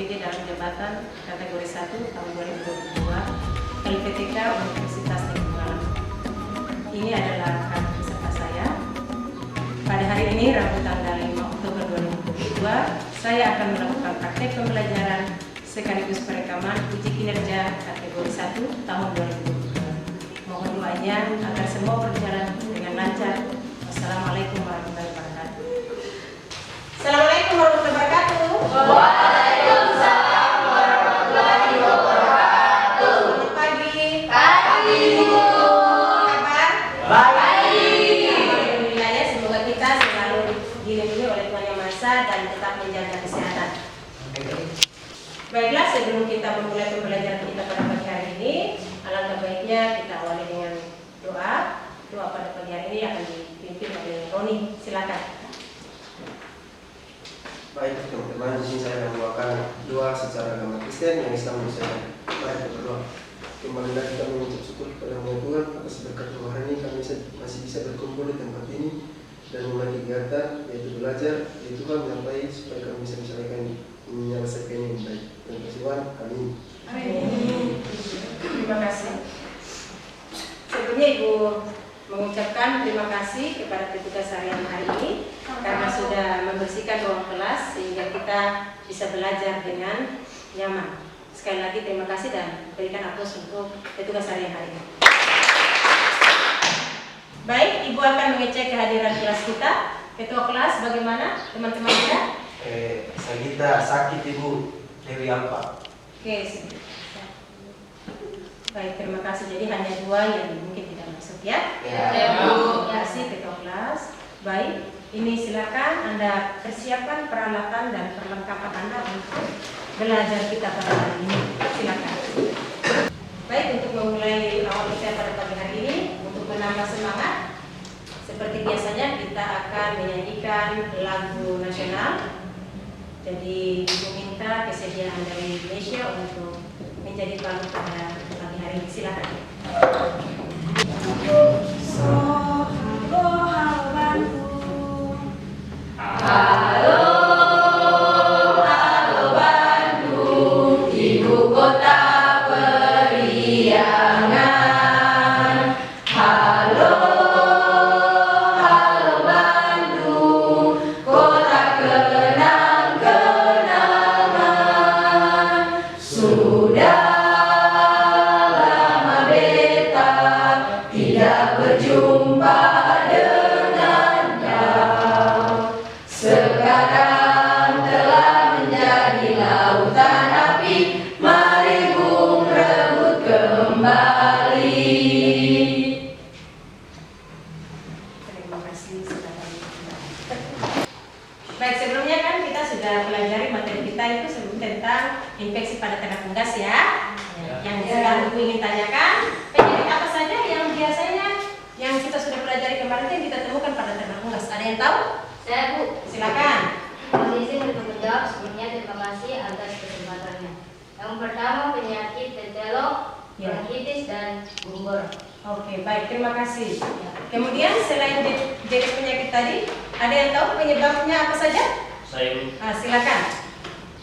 OPG dalam jabatan kategori 1 tahun 2022 LPTK Universitas Negeri Malang. Ini adalah kartu peserta saya. Pada hari ini, Rabu tanggal 5 Oktober 2022, saya akan melakukan praktek pembelajaran sekaligus perekaman uji kinerja kategori 1 tahun 2022. Mohon doanya agar semua berjalan dengan lancar. Wassalamualaikum warahmatullahi wabarakatuh. Assalamualaikum warahmatullahi wabarakatuh. Waalaikumsalam warahmatullahi wabarakatuh. Selamat pagi. Pagi, Bu. Kabar? Baik. Alhamdulillah ya, semoga kita selalu dilindungi oleh Tuhan Yang Maha Esa dan tetap menjaga kesehatan. Baiklah, sebelum kita memulai pembelajaran kita pada pagi hari ini, alangkah baiknya kita awali dengan doa. Doa pada pagi hari ini akan dipimpin oleh Roni. Silakan. Baik teman-teman, di sini saya akan membawakan doa secara agama Kristen yang Islam menyesuaikan. Mari kita berdoa. Kembalilah kita mengucap syukur kepada Tuhan atas berkat hari ini kami masih bisa berkumpul di tempat ini dan mulai kegiatan yaitu belajar, yaitu Tuhan menyertai supaya kami bisa menyelesaikan ini dengan baik. Terima kasih Tuhan. Amin. Amin. Terima kasih. Sebelumnya Ibu mengucapkan terima kasih kepada petugas harian hari ini karena sudah membersihkan ruang kelas sehingga kita bisa belajar dengan nyaman. Sekali lagi terima kasih dan berikan aplaus untuk petugas harian hari ini. Baik, Ibu akan mengecek kehadiran kelas kita. Ketua kelas bagaimana teman-teman kita? Sagita sakit Ibu Dewi Alfa. Oke. Baik, terima kasih. Jadi hanya dua yang mungkin tidak masuk ya. Ya, Bu. Terima kasih ketua kelas. Baik, ini silakan Anda persiapkan peralatan dan perlengkapan Anda untuk belajar kita pada hari ini. Silakan. Baik, untuk memulai awal kita pada pagi hari ini, untuk menambah semangat, seperti biasanya kita akan menyanyikan lagu nasional. Jadi diminta kesediaan dari Indonesia untuk menjadi palu pada pagi hari ini. Silakan. Halo, halo Bandung, ibu kota periangan. Halo, halo Bandung, kota kenang-kenangan. Sudah lama beta tidak berjumpa dengan kau. Sekarang telah menjadi lautan api, mari bung rebut kembali. Terima kasih sudah hadir. Baik, sebelumnya kan kita sudah pelajari materi kita itu tentang infeksi pada ternak unggas ya. Yang sekarang Ibu ingin tanyakan, penyakit apa saja yang biasanya yang kita sudah pelajari kemarin yang kita temukan pada ternak unggas? Ada yang tahu? Saya, Bu. Silakan. Kondisi untuk menjawab sebelumnya terima kasih atas kesempatannya. Yang pertama penyakit tetelok, bronkitis dan gumbor. Oke, baik, terima kasih. Kemudian selain jenis penyakit tadi, ada yang tahu penyebabnya apa saja? Saya Silakan.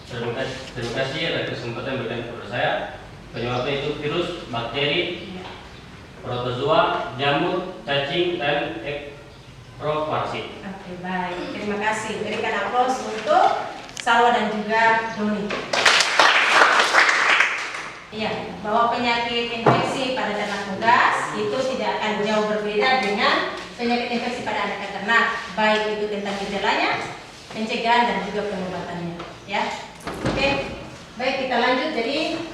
terima kasih atas kesempatan berikan kepada saya. Penyebabnya itu virus, bakteri, protozoa, jamur, cacing, dan ekproparsit. Oke, baik, terima kasih. Berikan aplaus untuk Salwa dan juga Doni. Iya, bahwa penyakit infeksi pada ternak unggas itu tidak akan jauh berbeda dengan penyakit infeksi pada anak ternak, baik itu tentang gejalanya, pencegahan dan juga pengobatannya. Ya, oke, baik kita lanjut. Jadi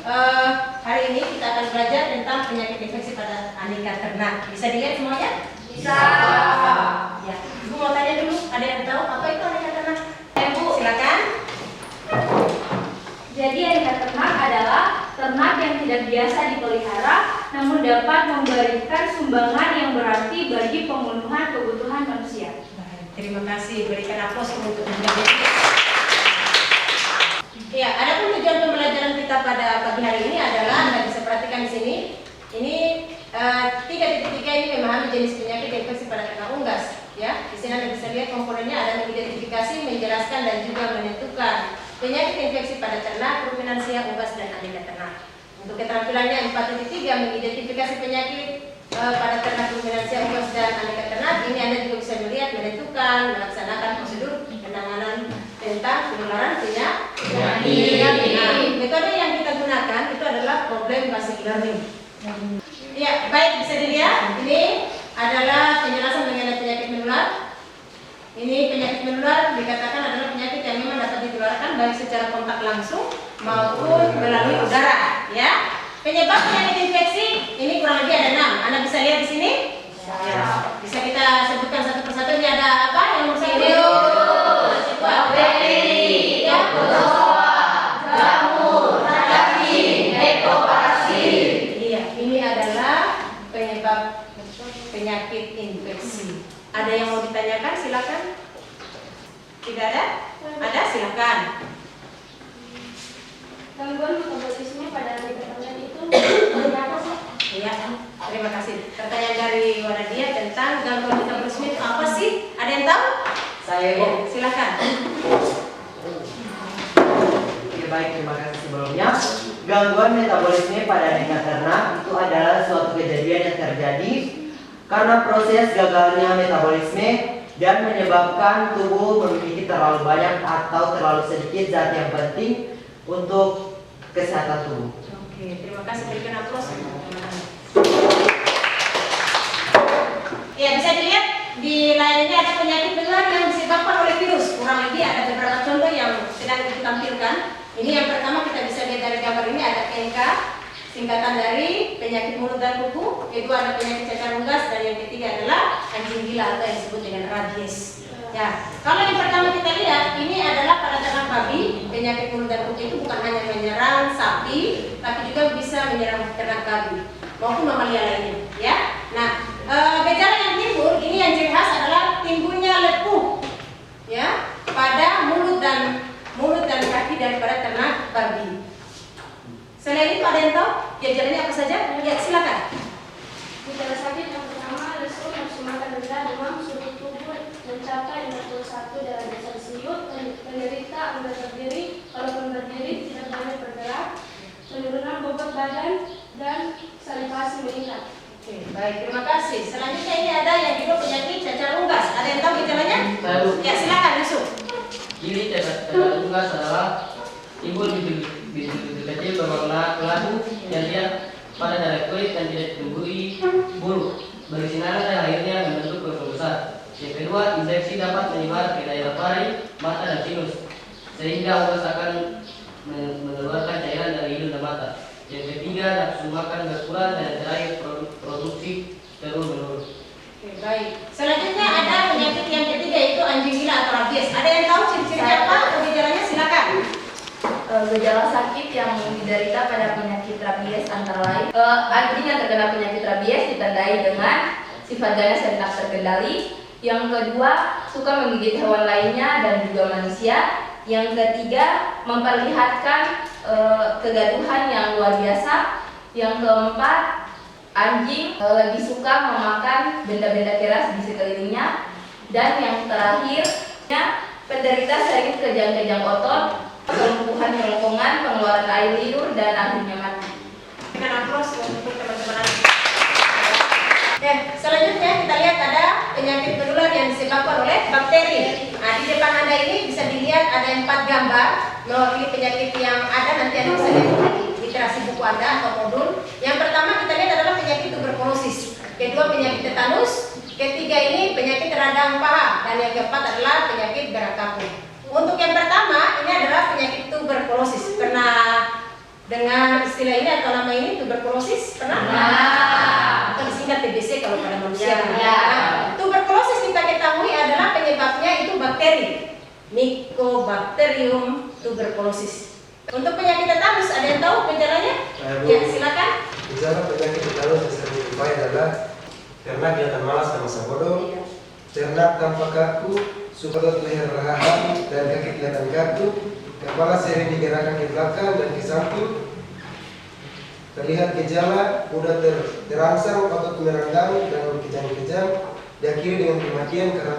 hari ini kita akan belajar tentang penyakit infeksi pada aneka ternak. Bisa dilihat semuanya? Bisa. Ya, Ibu mau tanya dulu, ada yang tahu apa itu aneka ternak? Bu. Silakan. Jadi aneka ternak adalah ternak yang tidak biasa dipelihara namun dapat memberikan sumbangan yang berarti bagi pemenuhan kebutuhan manusia. Baik, terima kasih. Berikan aplaus untuk menjadi. Ya, adapun tujuan pembelajaran kita pada pagi hari ini adalah Anda bisa perhatikan di sini. Ini 3.3 ini memahami jenis penyakit infeksi pada ternak unggas. Ya, di sini Anda bisa lihat komponennya ada mengidentifikasi, menjelaskan dan juga menentukan penyakit infeksi pada ternak, ruminansia, unggas, dan aneka ternak. Untuk keterampilannya 4.3 mengidentifikasi penyakit pada ternak, ruminansia, unggas, dan aneka ternak. Ini Anda juga bisa melihat, menentukan, melaksanakan prosedur penanganan tentang penularan penyakit. Nah, metode yang kita gunakan itu adalah problem based learning. Ya, baik, bisa dilihat. Ini adalah penjelasan mengenai penyakit menular. Ini penyakit menular dikatakan adalah penyakit yang memang dapat ditularkan baik secara kontak langsung maupun melalui udara. Ya, penyebab penyakit infeksi ini kurang lebih ada 6. Anda bisa lihat di sini. Ya, bisa kita sebutkan satu persatu. Ini ada apa? Yang nomor 1. bakteri, protozoa, jamur, cacing, ekoparasit. Iya, ini adalah penyebab penyakit infeksi. Ada yang mau ditanyakan? Silakan. Tidak ada? Ada? Silakan. Gangguan metabolisme pada aneka itu apa sih? Iya, terima kasih. Pertanyaan dari Wanadia tentang gangguan metabolisme itu apa sih? Ada yang tahu? Saya Ya, silakan. Oke, baik, terima kasih sebelumnya. Gangguan metabolisme pada aneka ternak itu adalah suatu kejadian yang terjadi karena proses gagalnya metabolisme dan menyebabkan tubuh memiliki terlalu banyak atau terlalu sedikit zat yang penting untuk kesehatan tubuh. Oke, terima kasih. Berikan aplaus. Ya, bisa dilihat di layar ini ada penyakit menular yang disebabkan oleh virus. Kurang lebih ada beberapa contoh yang sedang ditampilkan. Ini yang pertama kita bisa lihat dari gambar ini ada NK, singkatan dari penyakit mulut dan kuku. Kedua ada penyakit cacar unggas, dan yang ketiga adalah anjing gila atau yang disebut dengan rabies. Ya, kalau yang pertama kita lihat ini adalah pada ternak babi. Penyakit mulut dan kuku itu bukan hanya menyerang sapi, tapi juga bisa menyerang ternak babi maupun mamalia lainnya. Ya, nah gejala yang timbul ini yang ciri khas adalah timbulnya lepuh, ya, pada mulut dan kaki daripada ternak babi. Selain itu ada yang tahu gejalanya apa saja? Ya, silakan. Gejala sakit yang pertama, lesu, nafsu makan rendah, demam, suhu tubuh mencapai 51 derajat Celcius, penderita enggak berdiri, kalaupun berdiri tidak banyak bergerak, penurunan bobot badan, dan salivasi meningkat. Oke, baik, terima kasih. Selanjutnya ini ada yang juga penyakit cacar unggas. Ada yang tahu gejalanya? Tahu. Ya, silakan Yusuf. Ini cacar unggas adalah timbul bibit kecil berwarna keladu yang lihat pada daerah kulit dan tidak ditumbuhi bulu, bersinar dan akhirnya membentuk gosong besar. Yang kedua, infeksi dapat menyebar ke daerah pari, mata, dan sinus, sehingga unggas akan mengeluarkan cairan dari hidung dan mata. Yang ketiga, nafsu makan berkurang, dan yang terakhir produksi terus menurun. Oke, baik. Selanjutnya ada penyakit yang ketiga yaitu anjing gila atau rabies. Ada yang tahu ciri-cirinya apa atau gejalanya? Silakan. Gejala sakit yang diderita pada penyakit rabies antara lain anjing yang terkena penyakit rabies ditandai dengan sifat ganas dan tak terkendali. Yang kedua, suka menggigit hewan lainnya dan juga manusia. Yang ketiga, memperlihatkan kegaduhan yang luar biasa. Yang keempat, anjing lebih suka memakan benda-benda keras di sekelilingnya. Dan yang terakhir, penderita sering kejang-kejang otot, kelumpuhan kerongkongan, pengeluaran air liur, dan akhirnya mati. Berikan aplaus untuk teman-teman. Oke, selanjutnya kita lihat ada penyakit menular yang disebabkan oleh bakteri. Nah, di depan Anda ini bisa dilihat ada 4 gambar mewakili penyakit yang ada. Nanti Anda bisa lihat di literasi buku Anda atau modul. Yang pertama kita lihat adalah penyakit tuberkulosis. Kedua, penyakit tetanus. Ketiga ini penyakit radang paha. Dan yang keempat adalah penyakit berak kapur. Untuk yang pertama, ini adalah penyakit tuberkulosis. Pernah dengar istilah ini atau nama ini, tuberkulosis? Pernah? Atau disingkat TBC kalau pada manusia. Nah, tuberkulosis kita ketahui adalah penyebabnya itu bakteri, Mycobacterium tuberculosis. Untuk penyakit tetanus, ada yang tahu gejalanya? Ya, silakan. Gejala penyakit tetanus yang sering dijumpai adalah ternak kelihatan malas dan masa bodoh, ternak tanpa kaku, supaya leher rahang dan kaki kelihatan kaku, kepala sering digerakkan ke belakang dan ke samping, terlihat gejala mudah terangsang otot merenggang dan kejang-kejang, diakhiri dengan kematian karena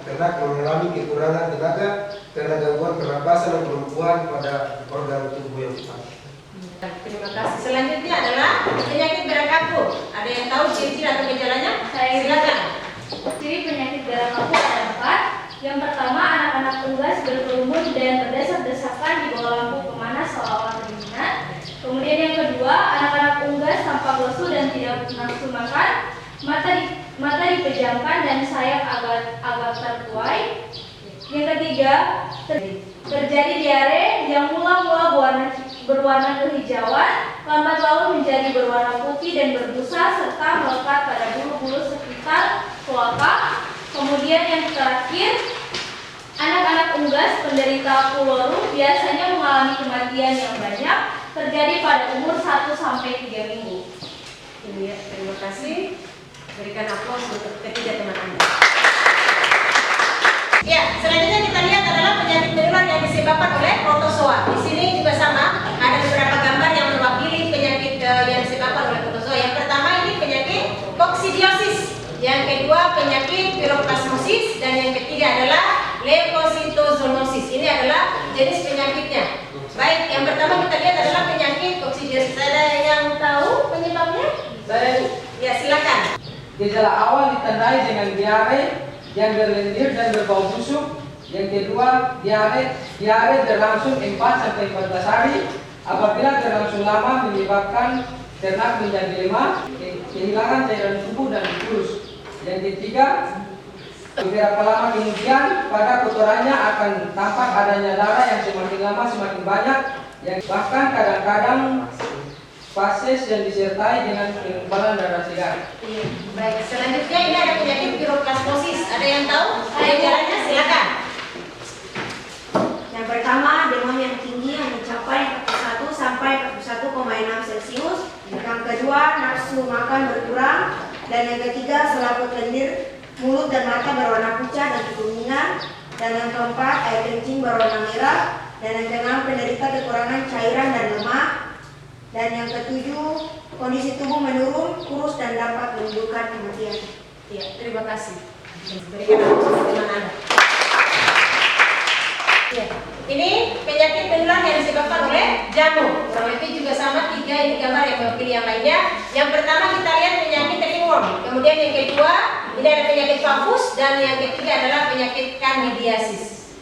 ternak mengalami kekurangan tenaga karena gangguan pernapasan dan kelumpuhan pada organ tubuh yang utama. Terima kasih. Selanjutnya adalah penyakit berak akut. Ada yang tahu ciri-ciri atau gejalanya? Silakan. Ciri penyakit berak akut ada 4. Yang pertama, anak-anak unggas berkerumun dan berdesak-desakan di bawah lampu pemanas seolah-olah kedinginan. Kemudian yang kedua, anak-anak unggas tampak lesu dan tidak nafsu makan. Mata dipejamkan dan sayap agak tertuai. Yang ketiga, terjadi diare yang mula-mula berwarna kehijauan, lambat lalu menjadi berwarna putih dan berbusa serta melekat pada bulu-bulu sekitar kloaka. Kemudian yang terakhir, anak-anak unggas penderita puloru biasanya mengalami kematian yang banyak, terjadi pada umur 1 sampai 3 minggu. Ini ya, terima kasih. Berikan aplaus untuk ketiga teman Anda. Ya, selanjutnya kita lihat adalah penyakit menular yang disebabkan oleh protozoa. Di sini juga sama, ada beberapa gambar yang mewakili penyakit yang disebabkan oleh protozoa. Yang pertama ini penyakit koksidiosis, yang kedua penyakit piroplasmosis, dan yang ketiga adalah leukositozoonosis. Ini adalah jenis penyakitnya. Baik, yang pertama kita lihat adalah penyakit koksidiosis. Ada yang tahu penyebabnya? Saya Ya, silakan. gejala awal ditandai dengan diare yang berlendir dan berbau busuk. Yang kedua, diare berlangsung 4 sampai 14 hari. Apabila berlangsung lama menyebabkan ternak menjadi lemah, kehilangan cairan tubuh dan kurus. Yang ketiga, beberapa lama kemudian pada kotorannya akan tampak adanya darah yang semakin lama semakin banyak, yang bahkan kadang-kadang fases yang disertai dengan pengumpulan darah segar. Baik, selanjutnya ini ada penyakit piroplasmosis. Ada yang tahu? Gejalanya silakan. Yang pertama, demam yang tinggi yang mencapai 41 sampai 41,6 Celcius. Yang kedua, nafsu makan berkurang. Dan yang ketiga, selaput lendir, mulut dan mata berwarna pucat dan kekuningan. Dan yang keempat, air kencing berwarna merah. Dan yang keenam, penderita kekurangan cairan dan lemak. Dan yang ketujuh, kondisi tubuh menurun, kurus dan dapat menimbulkan kematian. Ya, terima kasih. Berikan aplaus untuk teman Anda. Ya, ini penyakit menular yang disebabkan oleh jamur. Kurang lebih juga sama 3 ini gambar yang mewakili yang lainnya. Yang pertama kita lihat penyakit ringworm. Kemudian yang kedua, ini ada penyakit pampus, dan yang ketiga adalah penyakit candidiasis.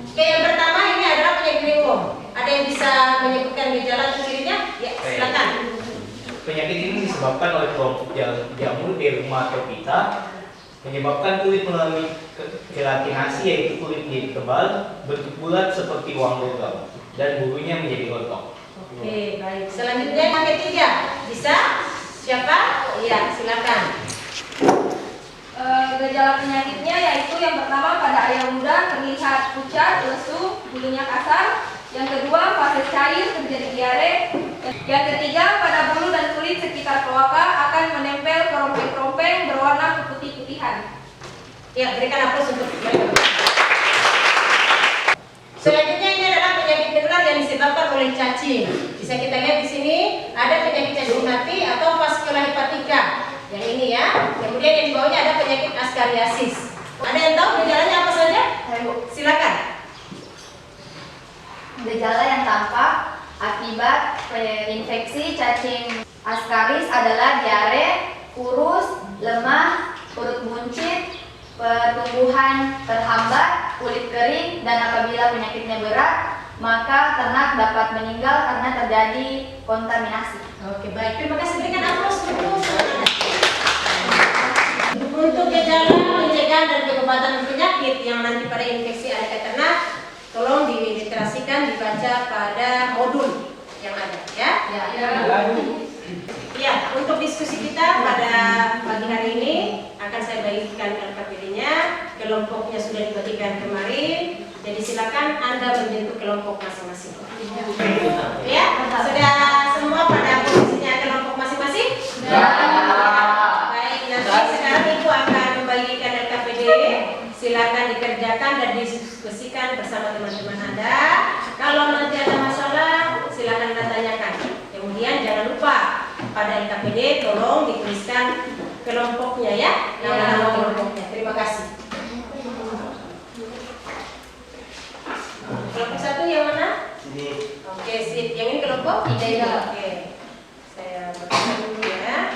Oke, yang pertama ini adalah penyakit ringworm. Ada yang bisa menyebutkan gejala atau cirinya? Ya, silakan. Penyakit ini disebabkan oleh kelompok jamur Dermatophyta, menyebabkan kulit mengalami kelatinasi, yaitu kulit menjadi tebal, bentuk bulat seperti uang logam, dan bulunya menjadi rontok. Oke, baik. Selanjutnya yang ketiga, bisa? Siapa? Iya, silakan. Gejala penyakitnya yaitu yang pertama pada ayam muda terlihat pucat, lesu, bulunya kasar. Yang kedua, fase cair, terjadi diare. Yang ketiga, pada bulu dan kulit sekitar kloaka akan menempel kerompeng-kerompeng berwarna keputih-putihan. Ya, berikan aplaus untuk mereka. Selanjutnya ini adalah penyakit menular yang disebabkan oleh cacing. Bisa kita lihat di sini ada penyakit cacing mati atau vascular hepatica. Yang ini ya. Kemudian yang di bawahnya ada penyakit askariasis. Ada yang tahu gejalanya apa saja? Silakan. Gejala yang tampak akibat infeksi cacing askaris adalah diare, kurus, lemah, perut buncit, pertumbuhan terhambat, kulit kering, dan apabila penyakitnya berat, maka ternak dapat meninggal karena terjadi kontaminasi. Oke, baik. Terima kasih. Berikan aplaus untuk untuk gejala, pencegahan dan pengobatan penyakit yang nanti pada infeksi ada ternak, tolong diliterasikan, dibaca pada modul yang ada, ya. Ya, untuk diskusi kita pada pagi hari ini akan saya bagikan LKPD-nya, kelompoknya sudah dibagikan kemarin, jadi silakan Anda membentuk kelompok masing-masing. Ya, sudah semua pada posisinya kelompok masing-masing? Baik, nanti sekarang Ibu akan membagikan LKPD, silakan dikerjakan dan diskusikan bersama teman-teman Anda. Kalau nanti ada masalah, silakan Anda tanyakan. Kemudian jangan lupa pada LKPD tolong dituliskan kelompoknya ya. Nama kelompoknya. Terima kasih. Kelompok 1 yang mana? Ini. Oke, sip. Yang ini kelompok 3. Oke. Saya berkata dulu ya.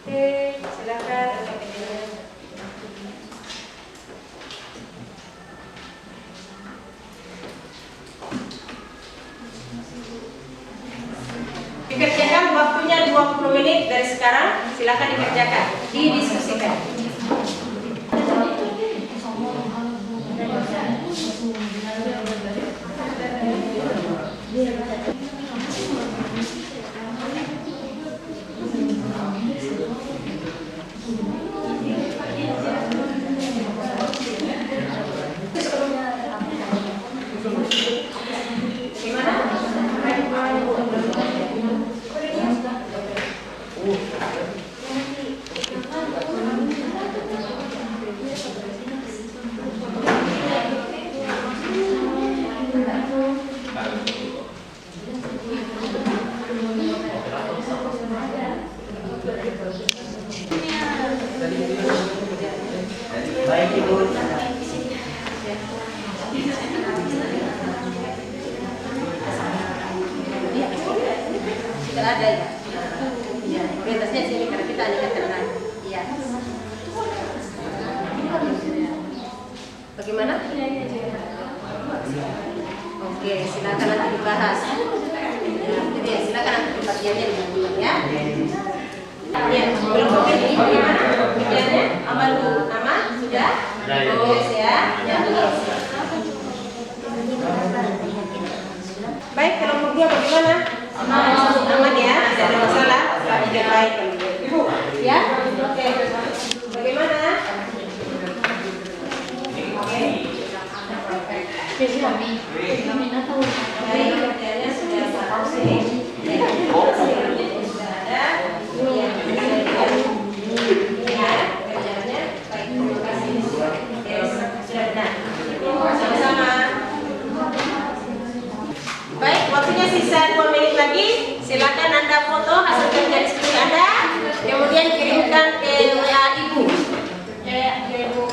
Oke, silakan. Dikerjakan waktunya 20 menit dari sekarang. Silakan dikerjakan, didiskusikan. Baik Ibu. Tidak ada ya. Ya, prioritasnya sini karena kita ada keterangan. Iya. Bagaimana? Oke, silakan nanti dibahas. Ya, jadi ya, silakan nanti pembagiannya dibagi ya. Ya, kelompok ini bagaimana? Pembagiannya aman dulu. Nama sudah? Yes ya. Ya. Baik, kelompoknya bagaimana? Aman ya, tidak ada masalah. Tidak baik. Ya, oke. Bagaimana? Oke. Baik, kerjanya sudah tahu sih. Sudah ada. Ya, kerjanya baik. Terima kasih. Yes, sudah benar. Sama-sama. Baik, waktunya sisa 2 menit lagi. Silakan Anda foto hasil kerja diskusi Anda, kemudian kirimkan ke WA Ibu. Ke Ibu.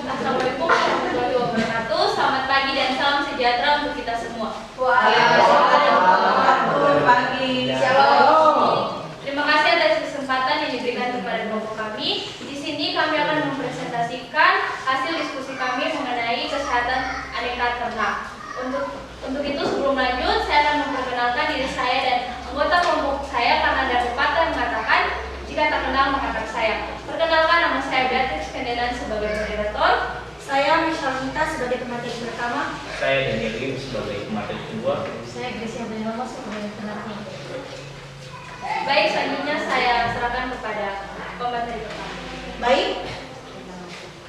Assalamualaikum warahmatullahi wabarakatuh. Selamat pagi dan salam sejahtera untuk kita semua. Selamat pagi. Shalom. Terima kasih atas kesempatan yang diberikan kepada kelompok kami. Di sini kami akan mempresentasikan hasil diskusi kami mengenai kesehatan aneka ternak. Untuk itu sebelum lanjut, saya akan memperkenalkan diri saya dan anggota kelompok saya karena ada pepatah yang mengatakan jika tak kenal maka tak sayang. Perkenalkan, nama saya Beatrix Kendenan sebagai moderator. Saya Mishalita sebagai pemateri pertama. Saya Daniel sebagai pemateri kedua. Saya Gracia Benyomo sebagai pelatih. Baik, selanjutnya saya serahkan kepada pemateri pertama. Baik,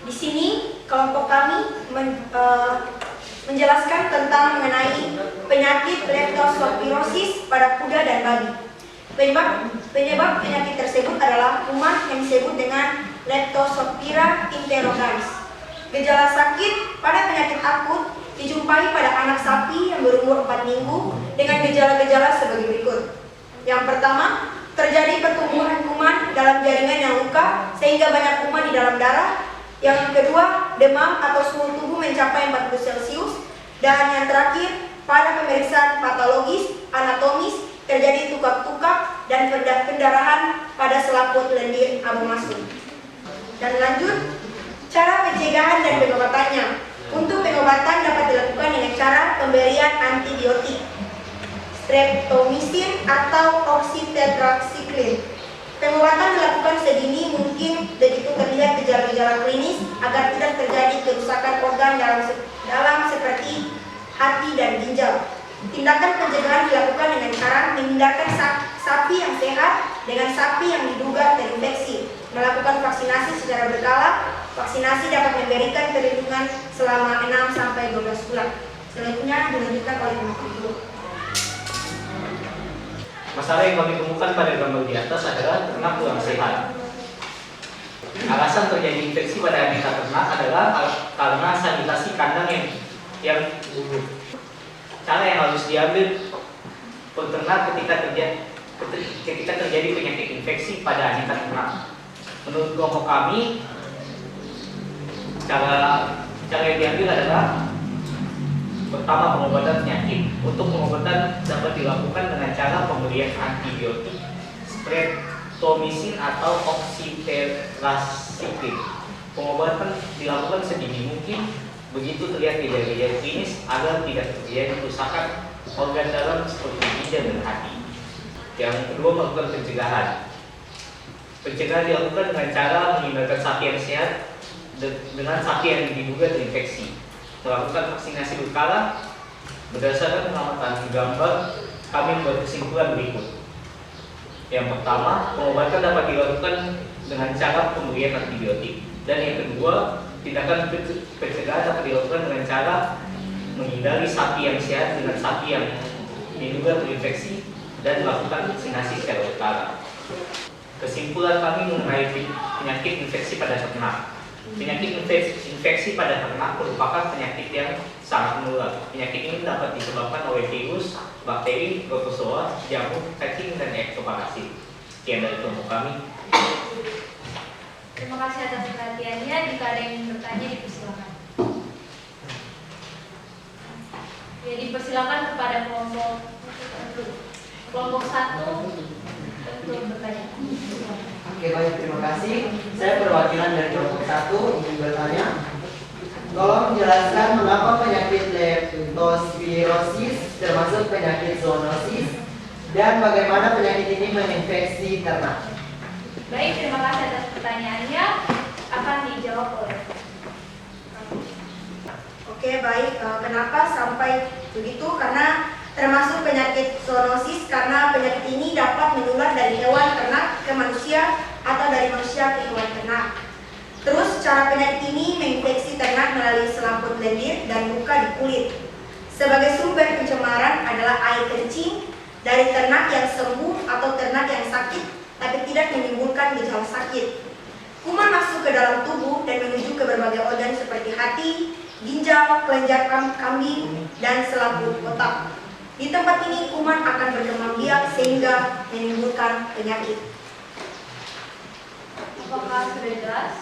di sini kelompok kami menjelaskan tentang mengenai penyakit leptospirosis pada kuda dan babi. Penyebab penyakit tersebut adalah kuman yang disebut dengan Leptospira enterogalis. Gejala sakit pada penyakit akut dijumpai pada anak sapi yang berumur 4 minggu dengan gejala-gejala sebagai berikut. Yang pertama, terjadi pertumbuhan kuman dalam jaringan yang luka sehingga banyak kuman di dalam darah. Yang kedua, demam atau suhu tubuh mencapai 40 Celcius. Dan yang terakhir, pada pemeriksaan patologis, anatomis, terjadi tukak-tukak dan pendarahan pada selaput lendir abu masuk. Dan lanjut, cara pencegahan dan pengobatannya. Untuk pengobatan dapat dilakukan dengan cara pemberian antibiotik, streptomycin atau oxytetracycline. Pengobatan dilakukan sedini mungkin begitu terlihat gejala-gejala klinis agar tidak terjadi kerusakan organ dalam seperti hati dan ginjal. Tindakan pencegahan dilakukan dengan cara menghindarkan sapi yang sehat dengan sapi yang diduga terinfeksi. Melakukan vaksinasi secara berkala. Vaksinasi dapat memberikan perlindungan selama 6-12 bulan. Selanjutnya dilanjutkan oleh Ibu. Masalah yang kami temukan pada gambar di atas adalah ternak kurang sehat. Alasan terjadi infeksi pada aneka ternak adalah karena sanitasi kandang yang buruk. cara yang harus diambil peternak ketika terjadi penyakit infeksi pada anjing ternak. Menurut kelompok kami, cara yang diambil adalah pertama, pengobatan penyakit. Untuk pengobatan dapat dilakukan dengan cara pemberian antibiotik, streptomycin atau oxytetracycline. Pengobatan dilakukan sedini mungkin begitu terlihat gejala-gejala klinis agar tidak terjadi kerusakan organ dalam seperti ginjal dan hati. Yang kedua, melakukan pencegahan. Pencegahan dilakukan dengan cara menghindarkan sapi yang sehat dengan sapi yang diduga terinfeksi. Melakukan vaksinasi berkala. Berdasarkan pengamatan gambar, kami membuat kesimpulan berikut. Yang pertama, pengobatan dapat dilakukan dengan cara pemberian antibiotik. Dan yang kedua, tindakan pencegahan dapat dilakukan dengan cara menghindari sapi yang sehat dengan sapi yang diduga terinfeksi dan melakukan vaksinasi secara berkala. Kesimpulan kami mengenai penyakit infeksi pada ternak. Penyakit infeksi pada ternak merupakan penyakit yang sangat menular. Penyakit ini dapat disebabkan oleh virus, bakteri, protozoa, jamur, cacing, dan ektoparasit. Sekian dari kelompok kami. Terima kasih atas perhatiannya. Jika ada yang ingin bertanya, dipersilakan. Ya, dipersilakan kepada kelompok 1 untuk bertanya. Oke, baik, terima kasih. Saya perwakilan dari kelompok 1 ingin bertanya. Tolong menjelaskan mengapa penyakit leptospirosis termasuk penyakit zoonosis dan bagaimana penyakit ini menginfeksi ternak. Baik, terima kasih atas pertanyaannya. Akan dijawab oleh. Oke, baik. Kenapa sampai begitu? Karena termasuk penyakit zoonosis karena penyakit ini dapat menular dari hewan ternak ke manusia atau dari manusia ke hewan ternak. Terus cara penyakit ini menginfeksi ternak melalui selaput lendir dan luka di kulit. Sebagai sumber pencemaran adalah air kencing dari ternak yang sembuh atau ternak yang sakit tapi tidak menimbulkan gejala sakit. Kuman masuk ke dalam tubuh dan menuju ke berbagai organ seperti hati, ginjal, kelenjar kambing, dan selaput otak. Di tempat ini kuman akan berkembang biak sehingga menimbulkan penyakit. Apakah sudah jelas?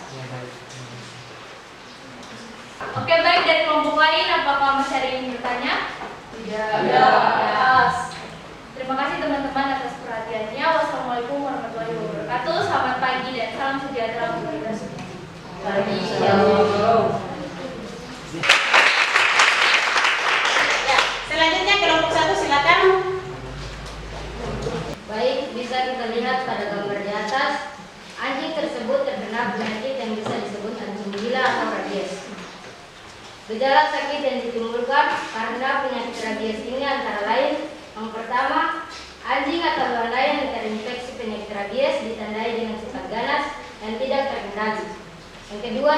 Oke, baik. Dari kelompok lain, apakah masih ada yang ingin bertanya? Tidak. Terima kasih teman-teman atas perhatiannya. Wassalamualaikum warahmatullahi wabarakatuh. Selamat pagi dan salam sejahtera untuk kita semua. Ya, selanjutnya kelompok 1 silakan. Baik, bisa kita lihat pada gambar di atas, anjing tersebut terkena penyakit yang bisa disebut anjing gila atau rabies. Gejala sakit yang ditimbulkan karena penyakit rabies ini antara lain: yang pertama, anjing atau hewan lain yang terinfeksi penyakit rabies ditandai dengan sifat ganas dan tidak terkendali. Yang kedua,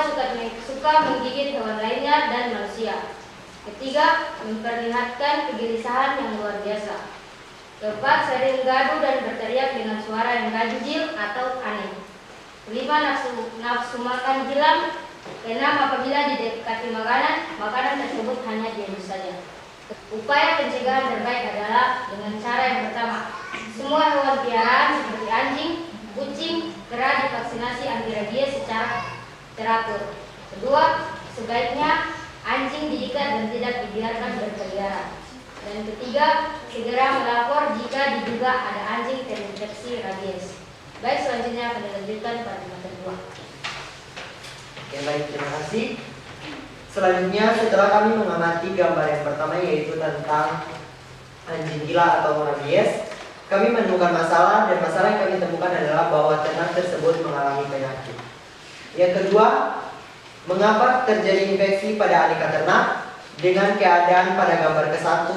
suka menggigit hewan lainnya dan manusia. Ketiga, memperlihatkan kegelisahan yang luar biasa. Keempat, sering gaduh dan berteriak dengan suara yang ganjil atau aneh. Kelima, nafsu makan hilang. Keenam, apabila didekati makanan tersebut hanya diaduk saja. Upaya pencegahan terbaik adalah dengan cara yang pertama, semua hewan peliharaan seperti anjing, kucing, kera divaksinasi anti rabies secara teratur. Kedua, sebaiknya anjing diikat dan tidak dibiarkan berkeliaran. Dan ketiga, segera melapor jika diduga ada anjing terinfeksi rabies. Baik, selanjutnya akan dilanjutkan pada materi 2. Oke, baik, terima kasih. Selanjutnya, setelah kami mengamati gambar yang pertama yaitu tentang anjing gila atau rabies, kami menemukan masalah, dan masalah yang kami temukan adalah bahwa ternak tersebut mengalami penyakit. Yang kedua, mengapa terjadi infeksi pada aneka ternak? Dengan keadaan pada gambar ke-1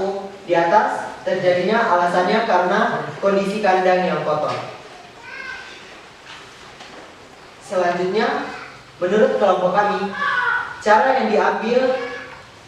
di atas, terjadinya alasannya karena kondisi kandang yang kotor. Selanjutnya, menurut kelompok kami, cara yang diambil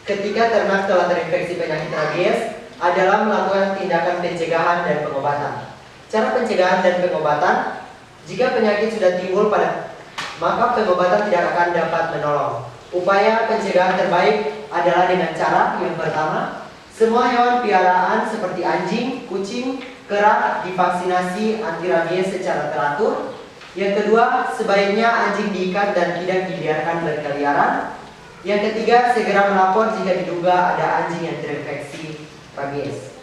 ketika ternak telah terinfeksi penyakit rabies adalah melakukan tindakan pencegahan dan pengobatan. Cara pencegahan dan pengobatan, jika penyakit sudah timbul maka pengobatan tidak akan dapat menolong. Upaya pencegahan terbaik adalah dengan cara yang pertama, Semua hewan piaraan seperti anjing, kucing, kera divaksinasi anti rabies secara teratur. Yang kedua, sebaiknya anjing diikat dan tidak dibiarkan berkeliaran. Yang ketiga, segera melapor jika diduga ada anjing yang terinfeksi rabies.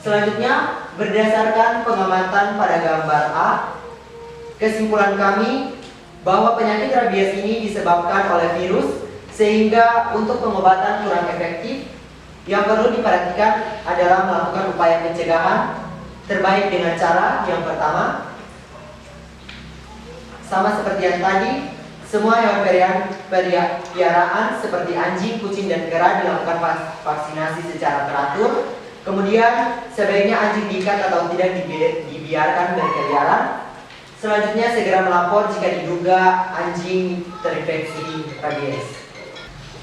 Selanjutnya, berdasarkan pengamatan pada gambar A, kesimpulan kami bahwa penyakit rabies ini disebabkan oleh virus sehingga untuk pengobatan kurang efektif. Yang perlu diperhatikan adalah melakukan upaya pencegahan terbaik dengan cara yang pertama, sama seperti yang tadi, semua hewan piaraan seperti anjing, kucing, dan kera dilakukan vaksinasi secara teratur. Kemudian sebaiknya anjing diikat atau tidak dibiarkan berkeliaran. Selanjutnya segera melapor jika diduga anjing terinfeksi rabies.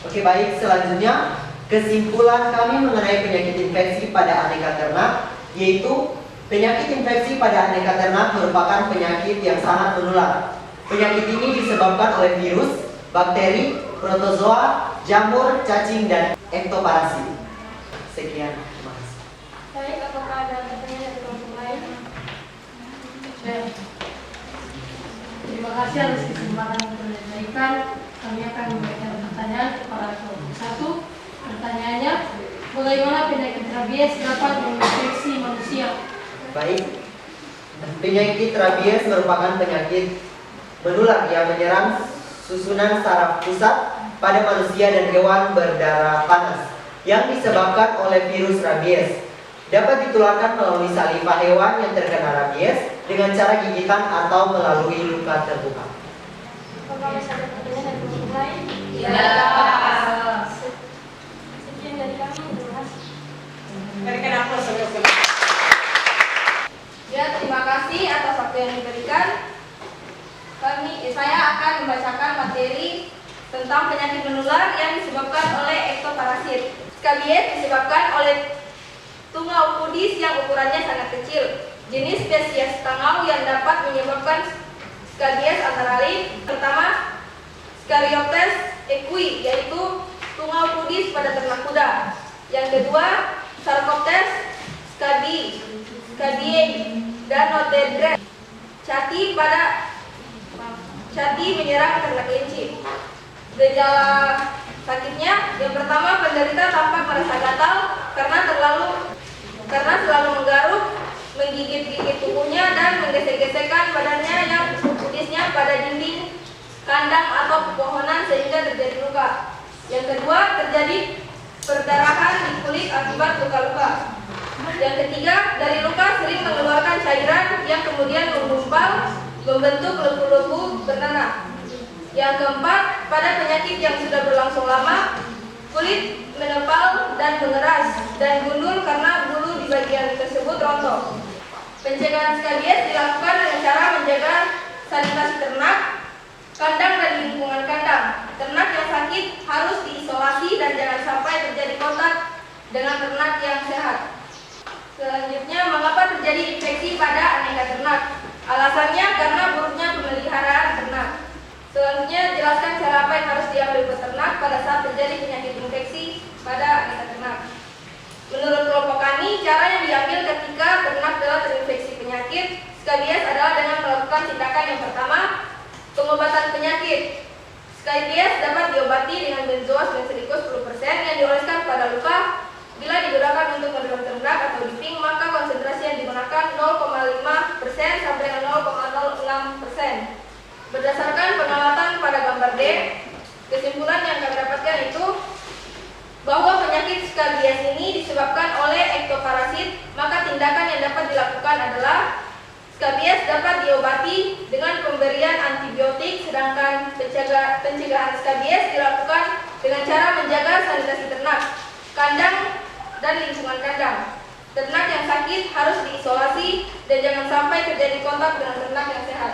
Oke, baik, selanjutnya kesimpulan kami mengenai penyakit infeksi pada aneka ternak, yaitu penyakit infeksi pada aneka ternak merupakan penyakit yang sangat menular. Penyakit ini disebabkan oleh virus, bakteri, protozoa, jamur, cacing, dan ektoparasit. Sekian, terima kasih. Baik, apakah ada pertanyaan dari kelompok lain? Terima kasih atas kesempatan yang diberikan. Kami akan memberikan pertanyaan kepada kelompok 1. Pertanyaannya, bagaimana penyakit rabies dapat menginfeksi manusia? Baik, penyakit rabies merupakan penyakit menular yang menyerang susunan saraf pusat pada manusia dan hewan berdarah panas yang disebabkan oleh virus rabies. Dapat ditularkan melalui saliva hewan yang terkena rabies dengan cara gigitan atau melalui luka terbuka. Apakah masih ada pertanyaan dari kelompok lain? Ya. Sekian dari kami, terima kasih. Berikan aplaus. Ya, terima kasih atas waktu yang diberikan. Saya akan membacakan materi tentang penyakit menular yang disebabkan oleh ektoparasit. Skabies disebabkan oleh tungau pudis yang ukurannya sangat kecil. Jenis spesies tangau yang dapat menyebabkan skabies antara lain: pertama, Scarioptes equi, yaitu tungau pudis pada ternak kuda. Yang kedua, Sarcoptes scabiei, dan Notedre, cati menyerang ternak kelinci. Gejala sakitnya, yang pertama, penderita tampak merasa gatal karena selalu menggaruk, menggigit-gigit tubuhnya dan menggesek-gesekkan badannya yang pudisnya pada dinding kandang atau pepohonan sehingga terjadi luka. Yang kedua, terjadi perdarahan di kulit akibat luka-luka. Yang ketiga, dari luka sering mengeluarkan cairan yang kemudian menggumpal membentuk lembu-lembu bernanah. Yang keempat, pada penyakit yang sudah berlangsung lama, kulit menepal dan mengeras dan gundul karena bulu di bagian tersebut rontok. Pencegahan skabies dilakukan dengan cara menjaga sanitasi ternak, kandang dan lingkungan kandang. Ternak yang sakit harus diisolasi dan jangan sampai terjadi kontak dengan ternak yang sehat. Selanjutnya, mengapa terjadi infeksi pada aneka ternak? Alasannya karena buruknya pemeliharaan ternak. Selanjutnya, jelaskan cara apa yang harus diambil peternak pada saat terjadi penyakit infeksi pada aneka ternak. Menurut kelompok kami, cara yang diambil ketika ternak telah terinfeksi penyakit skabies adalah dengan melakukan tindakan yang pertama, pengobatan penyakit. Skabies dapat diobati dengan benzoat benzoikus 10% yang dioleskan pada luka. Bila digunakan untuk mendorong ternak atau diping, maka konsentrasi yang digunakan 0,5% sampai dengan 0,06%. Berdasarkan pengamatan pada gambar D, kesimpulan yang kami dapatkan itu bahwa penyakit skabies ini disebabkan oleh ektoparasit, maka tindakan yang dapat dilakukan adalah skabies dapat diobati dengan pemberian antibiotik, sedangkan pencegahan skabies dilakukan dengan cara menjaga sanitasi ternak, kandang, dan lingkungan kandang. Ternak yang sakit harus diisolasi dan jangan sampai terjadi kontak dengan ternak yang sehat.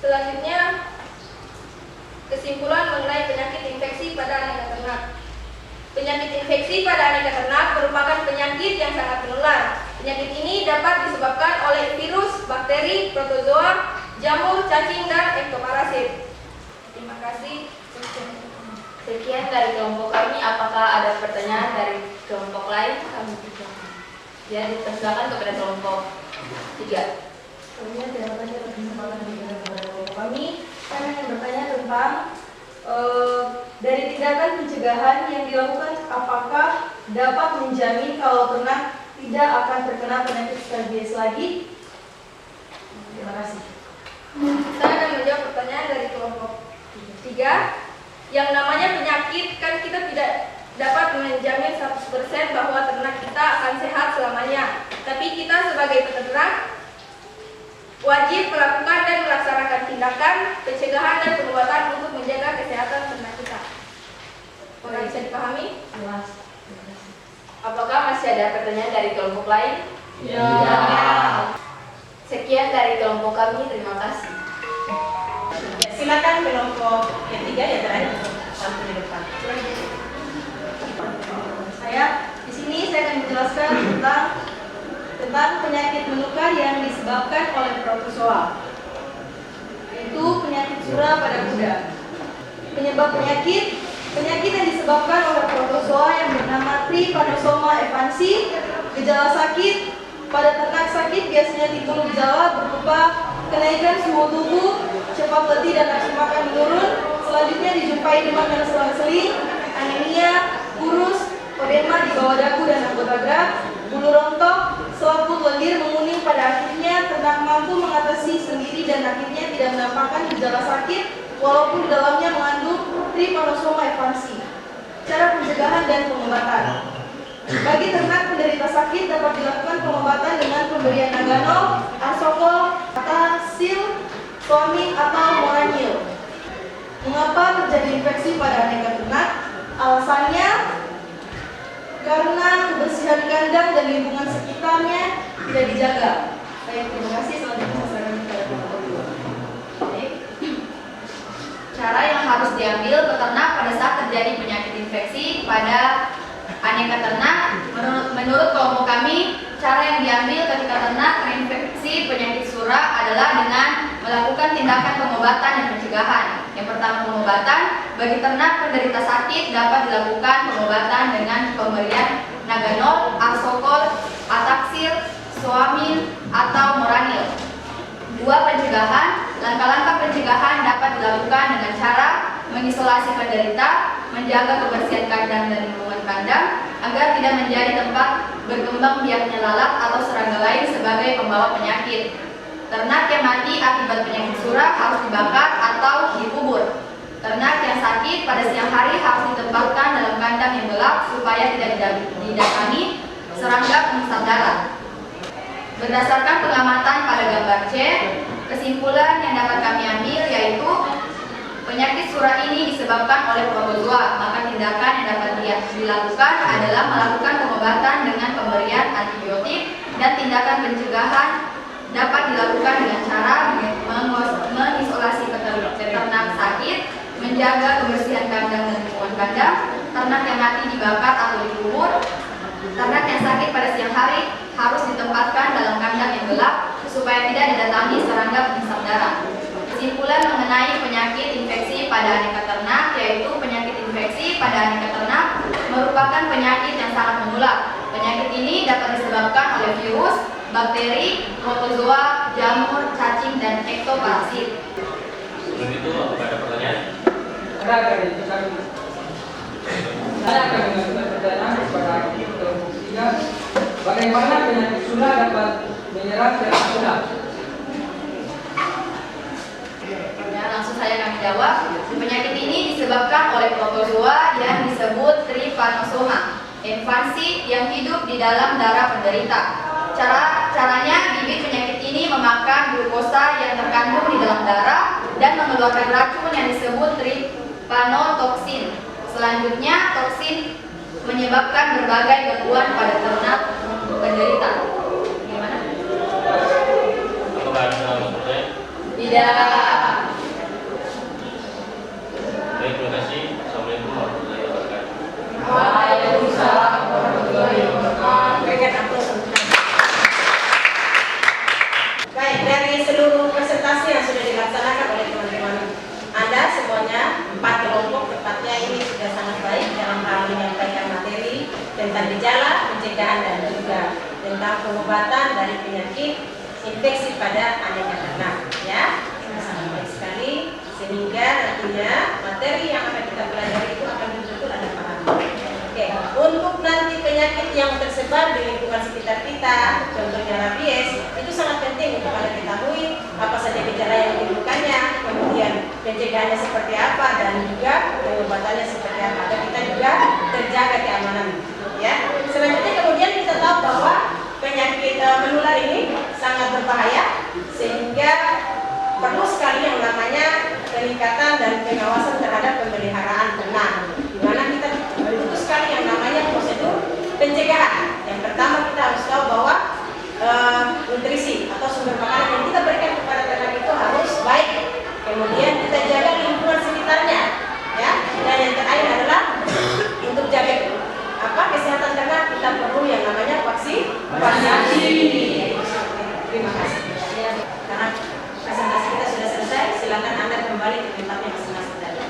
Selanjutnya, kesimpulan mengenai penyakit infeksi pada aneka ternak. Penyakit infeksi pada aneka ternak merupakan penyakit yang sangat menular. Penyakit ini dapat disebabkan oleh virus, bakteri, protozoa, jamur, cacing, dan ektoparasit. Terima kasih. Sekian dari kelompok kami. Apakah ada pertanyaan dari kelompok lain kami ya dipersilakan kepada kelompok 3. Kemudian jawabannya berkesempatan diberikan kepada kelompok kami. Kami akan bertanya tentang dari tindakan pencegahan yang dilakukan, apakah dapat menjamin kalau ternak tidak akan terkena penyakit rabies lagi? Terima kasih. Saya akan menjawab pertanyaan dari kelompok 3. Yang namanya penyakit kan kita tidak dapat menjamin 100% bahwa ternak kita akan sehat selamanya. Tapi kita sebagai peternak wajib melakukan dan melaksanakan tindakan pencegahan dan pengobatan untuk menjaga kesehatan ternak kita. Apakah bisa dipahami? Jelas. Apakah masih ada pertanyaan dari kelompok lain? Ya. Sekian dari kelompok kami, terima kasih. Ya, silakan kelompok yang 3 ya terakhir sampai di depan. Di sini saya akan menjelaskan tentang penyakit menukar yang disebabkan oleh protozoa, yaitu penyakit surah pada kuda. Penyebab penyakit yang disebabkan oleh protozoa yang bernama Trypanosoma evansi. Gejala sakit pada ternak sakit biasanya timbul gejala berupa kenaikan suhu tubuh, cepat letih dan nafsu makan menurun. Selanjutnya dijumpai demam yang selang-seling, anemia, kurus, odema di bawah dagu dan anggota gerak, bulu rontok, selaput lendir menguning. Pada akhirnya ternak mampu mengatasi sendiri dan akhirnya tidak menampakkan gejala sakit walaupun dalamnya mengandung Trypanosoma evansi. Cara pencegahan dan pengobatan. Bagi ternak penderita sakit dapat dilakukan pengobatan dengan pemberian Naganol, Arsocol, Atasil, Suamin atau Moranil. Mengapa terjadi infeksi pada aneka ternak? Alasannya karena kebersihan kandang dan lingkungan sekitarnya tidak dijaga. Baik, terima kasih. Selanjutnya saya serahkan kepada kelompok 2. Baik. Cara yang harus diambil peternak pada saat terjadi penyakit infeksi pada aneka ternak, menurut kelompok kami, cara yang diambil ketika ternak terinfeksi penyakit surah adalah dengan melakukan tindakan pengobatan dan pencegahan. Yang pertama, pengobatan. Bagi ternak penderita sakit dapat dilakukan pengobatan dengan pemberian Naganol, Arsocol, Ataxil, Suamin atau Moranil. 2. Pencegahan. Langkah-langkah pencegahan dapat dilakukan dengan cara mengisolasi penderita, menjaga kebersihan kandang dan lingkungan kandang agar tidak menjadi tempat berkembang biaknya lalat atau serangga lain sebagai pembawa penyakit. Ternak yang mati akibat penyakit surah harus dibakar atau dikubur. Ternak yang sakit pada siang hari harus ditempatkan dalam kandang yang gelap supaya tidak didatangi serangga penyesap darah. Berdasarkan pengamatan pada gambar C, kesimpulan yang dapat kami ambil yaitu penyakit surah ini disebabkan oleh protozoa, maka tindakan yang dapat dilakukan adalah melakukan pengobatan dengan pemberian antibiotik dan tindakan pencegahan dapat dilakukan dengan cara mengisolasi peternak sakit, menjaga kebersihan kandang dan lingkungan kandang, ternak yang mati dibakar atau dikubur, ternak yang sakit pada siang hari harus ditempatkan dalam kandang yang gelap supaya tidak didatangi serangga penyesap darah. Kesimpulan mengenai penyakit infeksi pada aneka ternak yaitu penyakit infeksi pada aneka ternak merupakan penyakit yang sangat menular. Penyakit ini dapat disebabkan oleh virus, bakteri, protozoa, jamur, cacing, dan ektoparasit. Sebelum itu, apakah ada pertanyaan? Ada itu kami. Saya akan mengajukan pertanyaan kepada kelompok 3. Bagaimana penyakit surah dapat menyerang ternak surah? Langsung saya akan menjawab. Penyakit ini disebabkan oleh protozoa yang disebut Trypanosoma evansi yang hidup di dalam darah penderita. Caranya bibit penyakit ini memakan glukosa yang terkandung di dalam darah dan mengeluarkan racun yang disebut trypanotoksin. Selanjutnya, toksin menyebabkan berbagai gangguan pada ternak penderita. Gimana? Apakah ada pertanyaan? Tidak. Baik, terima kasih. Assalamualaikum warahmatullahi wabarakatuh. Waalaikumsalam warahmatullahi wabarakatuh. Berikan aplaus untuk kami. Baik, dari seluruh presentasi yang sudah dilaksanakan oleh teman-teman Anda semuanya, 4 kelompok tepatnya ini sudah sangat baik dalam hal menyampaikan materi tentang gejala, pencegahan dan juga tentang pengobatan dari penyakit infeksi pada aneka ternak. Ya, sangat baik sekali sehingga nantinya materi yang akan kita pelajari itu akan betul-betul ada paham. Oke, untuk nanti penyakit yang tersebar di lingkungan sekitar kita, contohnya rabies, itu sangat penting untuk kita ketahui apa saja gejala yang ditimbulkannya, kemudian pencegahannya seperti apa dan juga pengobatannya seperti apa, agar kita juga terjaga keamanan. Ya, selanjutnya kemudian kita tahu bahwa penyakit menular ini sangat berbahaya sehingga perlu sekali yang namanya peningkatan dan pengawasan terhadap pemeliharaan ternak, di mana kita butuh sekali yang namanya prosedur pencegahan. Yang pertama kita harus tahu bahwa nutrisi atau sumber makanan yang kita berikan kepada ternak itu harus baik. Kemudian kita jaga lingkungan sekitarnya, ya. Dan yang terakhir adalah untuk jaga kesehatan ternak kita perlu yang namanya vaksinasi. Terima kasih. Karena presentasi kita sudah selesai, silakan Anda kembali ke tempatnya masing-masing tadi.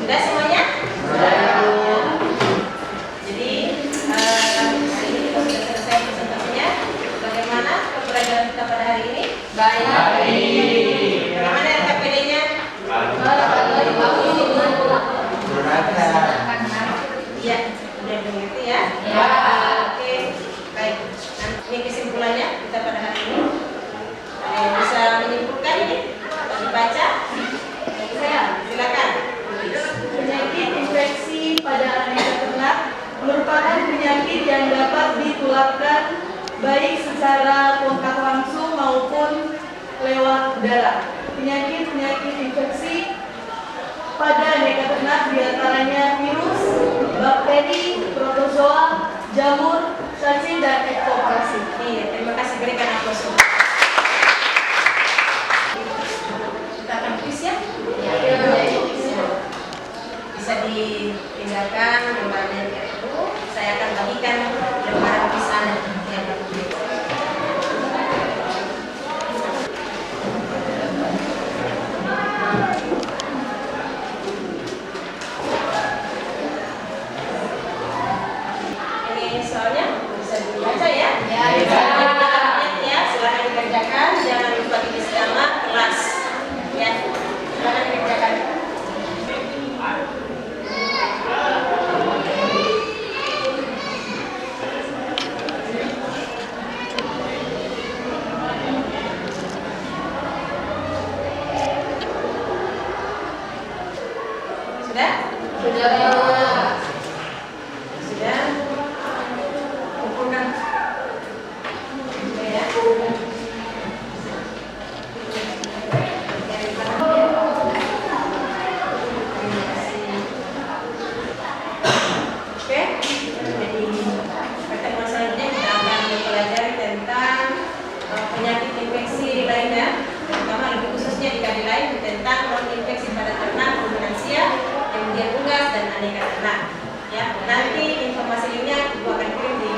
Sudah semuanya? Jadi hari ini kita sudah selesai presentasinya. Bagaimana pembelajaran kita pada hari ini? Baik. Bagaimana RKPD-nya? Iya, sudah mengerti ya? Ya. Oke, baik. Nah, ini kesimpulannya kita pada hari ini. Ada yang bisa menyimpulkan ini? Dibaca? Saya, silakan. Penyakit infeksi pada aneka ternak merupakan penyakit yang dapat ditularkan baik secara kontak langsung maupun lewat udara. Penyakit-penyakit infeksi pada aneka ternak diantaranya virus, bakteri, protozoa, jamur, cacing, dan ektoparasi. Iya, terima kasih, berikan aplaus. Kita akan kuis ya? Bisa dipindahkan lembaran yang itu. Saya akan bagikan lembaran kuis Anda yang berbeda. Ini soalnya bisa dibaca ya? Ya, bisa. Ya, silakan dikerjakan. Jangan lupa diisi nama kelas. Ya, silakan dikerjakan. Sudah? Sudah? Kumpulkan. Ya. Oke, jadi pertemuan selanjutnya kita akan mempelajari tentang penyakit infeksi lainnya, terutama lebih khususnya di kali lain tentang non-infeksi pada ternak, ruminansia, kemudian unggas dan aneka ternak. Ya, nanti informasi lainnya Ibu akan kirim di